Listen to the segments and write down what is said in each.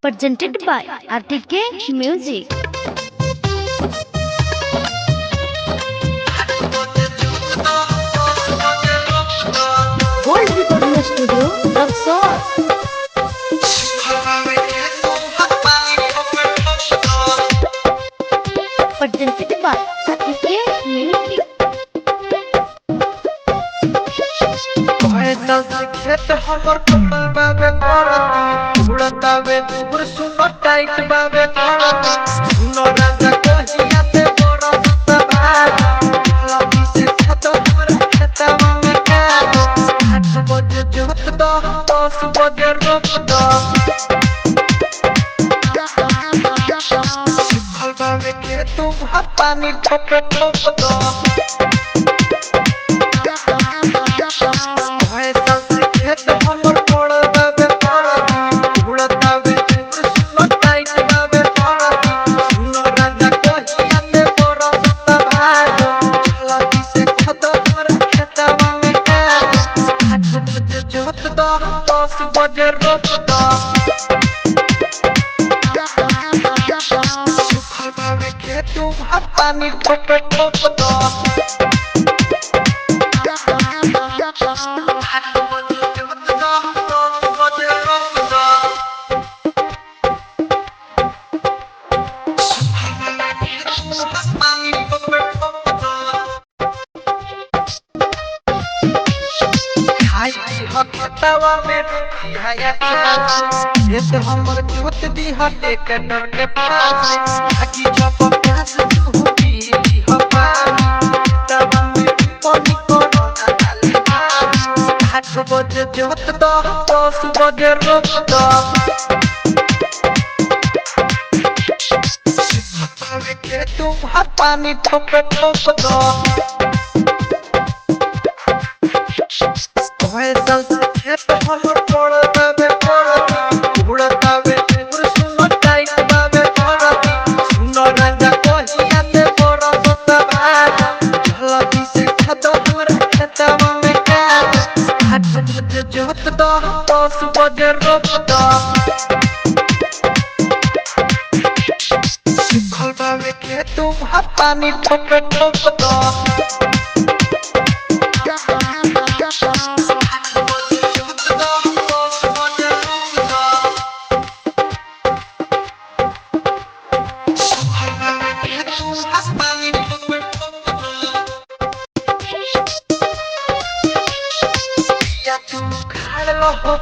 presented by RTK Music. Gold Recording Studio, Roxor. Presented by RTK Music. खेत हमर कमल बाबे करती उड़तावे दूर सुनो टाइट बाबे करती सुनो राजा कहिया से बड़ा सवार लगी से खत हमरा खेतवा में का 8 बजे जोत दो 10 बजे रोप दो सुखल बाबे के तुम पानी ठोप ठोप दो पानी ठोप ठोप दो हकतावा में खाया ये तो हमर जोत दी हटे कटर के पास आकी जब प्यास तू पी हो पानी तब में पानी को डाले 8 बजे जोत दो 10 बजे रोप दो के तुम पानी ठोप ठोप दो खेत हमर पड़ बाबे पड़ती उड़तावे दूर सुनो टाइट बाबे करती सुनो राजा कहिया से बड़ा सवार लगी से खत हमरा खेतवा में का 8 बजे जोत दो 10 बजे रोप दो सुखल बाबे के तुम पानी ठोप ठोप दो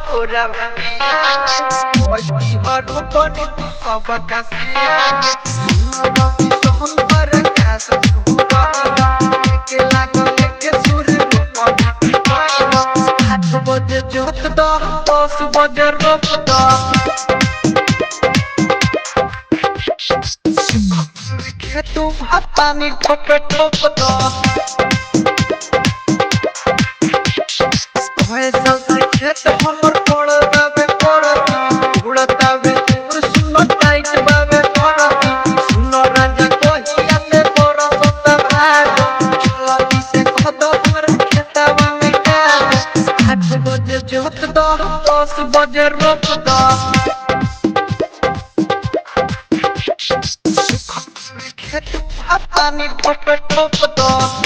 पूरा ओई हरो बने तू सब कासिया सोहन पर कास पूरा के लागल के सुर रूप 8 बजे जोत दो 10 बजे रोप दो के तुम पानी ठोप ठोप दो खेत हमर पड़ बाबे पड़ती उड़तावे दूर सुनो टाइट बाबे करती सुनो राजा कहिया से बड़ा सवार लगी से खत हमरा खेतवा में का 8 बजे जोत दो 10 बजे रोप दो खेत पानी ठोप ठोप दो